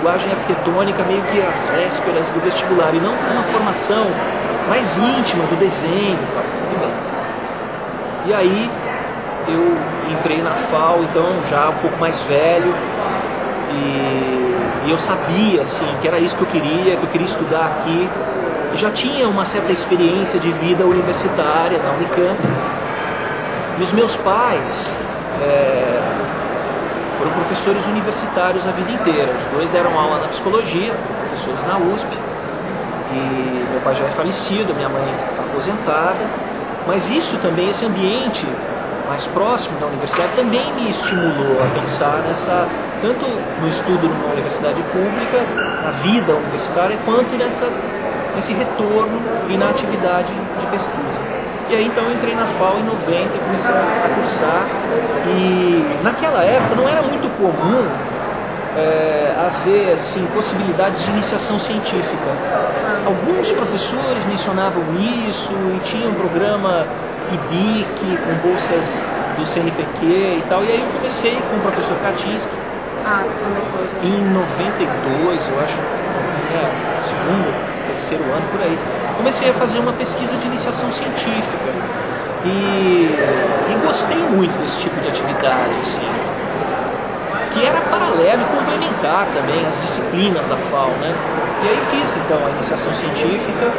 linguagem arquitetônica meio que às vésperas do vestibular, e não uma formação mais íntima do desenho, tá? Tudo bem. E aí eu entrei na FAO, então já um pouco mais velho, e eu sabia assim, que era isso que eu queria estudar aqui. Eu já tinha uma certa experiência de vida universitária na Unicamp. E os meus pais foram professores universitários a vida inteira. Os dois deram aula na psicologia, foram professores na USP. E meu pai já é falecido, minha mãe está aposentada. Mas isso também, esse ambiente mais próximo da universidade, também me estimulou a pensar tanto no estudo numa universidade pública, na vida universitária, quanto nesse retorno e na atividade de pesquisa. E aí então eu entrei na FAO em 90 e comecei a cursar. E naquela época não era muito comum haver assim, possibilidades de iniciação científica. Alguns professores mencionavam isso e tinha um programa PIBIC com bolsas do CNPq e tal. E aí eu comecei com o professor Kaczynski. Começou. Em 92, eu acho, segundo, terceiro ano, por aí. Comecei a fazer uma pesquisa de iniciação científica e gostei muito desse tipo de atividade, assim, que era paralelo e complementar também às disciplinas da FAO, né? E aí fiz então a iniciação científica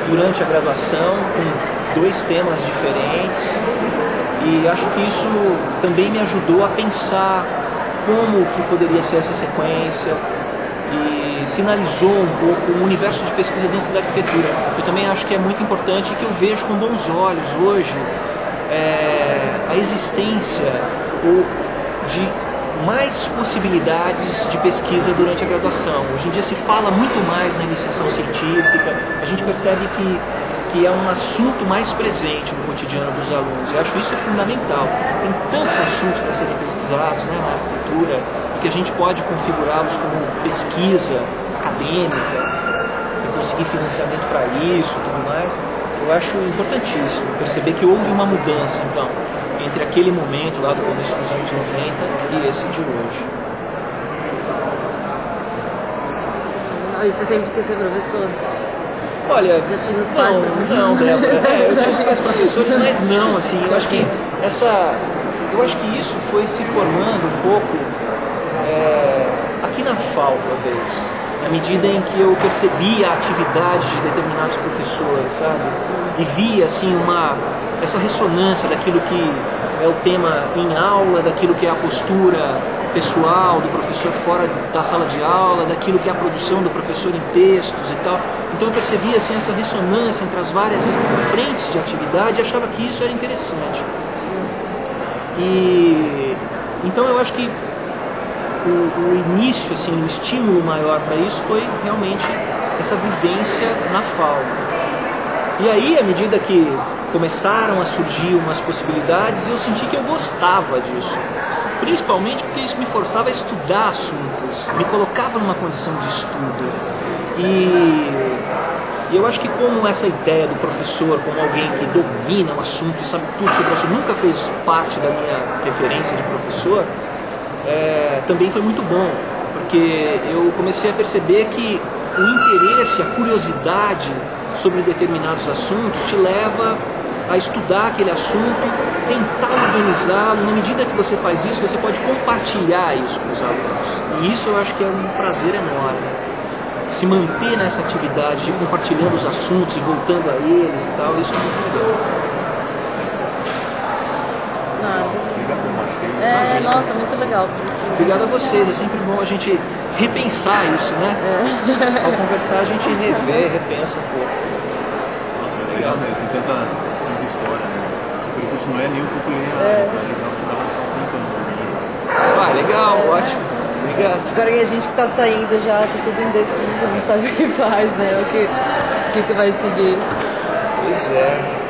durante a graduação com 2 temas diferentes, e acho que isso também me ajudou a pensar como que poderia ser essa sequência, e sinalizou um pouco o universo de pesquisa dentro da arquitetura. Eu também acho que é muito importante, que eu vejo com bons olhos hoje a existência de mais possibilidades de pesquisa durante a graduação. Hoje em dia se fala muito mais na iniciação científica, a gente percebe que é um assunto mais presente no cotidiano dos alunos. Eu acho isso fundamental. Tem tantos assuntos para serem pesquisados, né, na arquitetura, e que a gente pode configurá-los como pesquisa acadêmica e conseguir financiamento para isso e tudo mais. Eu acho importantíssimo perceber que houve uma mudança, então, entre aquele momento lá do começo dos anos 90 e esse de hoje. E você sempre quis ser professor? Olha, já tinha os pais professores? Não, Débora. Eu tinha os pais professores, mas não, assim, eu acho que isso foi se formando um pouco aqui na FAO, talvez, na medida em que eu percebia a atividade de determinados professores, sabe? E via, assim, essa ressonância daquilo que é o tema em aula, daquilo que é a postura pessoal do professor fora da sala de aula, daquilo que é a produção do professor em textos e tal. Então eu percebia assim, essa ressonância entre as várias frentes de atividade e achava que isso era interessante. E então eu acho que o início, assim, o estímulo maior para isso foi realmente essa vivência na FAO. E aí, à medida que começaram a surgir umas possibilidades, eu senti que eu gostava disso. Principalmente porque isso me forçava a estudar assuntos, me colocava numa condição de estudo. E eu acho que como essa ideia do professor como alguém que domina o assunto e sabe tudo sobre o assunto nunca fez parte da minha referência de professor, também foi muito bom, porque eu comecei a perceber que o interesse, a curiosidade sobre determinados assuntos te leva a estudar aquele assunto, tentar organizá-lo. Na medida que você faz isso, você pode compartilhar isso com os alunos. E isso eu acho que é um prazer enorme. Se manter nessa atividade de compartilhando os assuntos e voltando a eles e tal, isso é muito legal. Nossa, muito legal. Obrigado a vocês, é sempre bom a gente repensar isso, né? Ao conversar a gente repensa um pouco. Nossa, é legal mesmo, tem tanta história, né? Esse percurso não é nem um pouco linear, então é legal que dá pra ficar brincando. Legal, ótimo. Obrigado. Agora que a gente que tá saindo já tá tudo indeciso, não sabe o que faz, né? O que vai seguir. Pois é.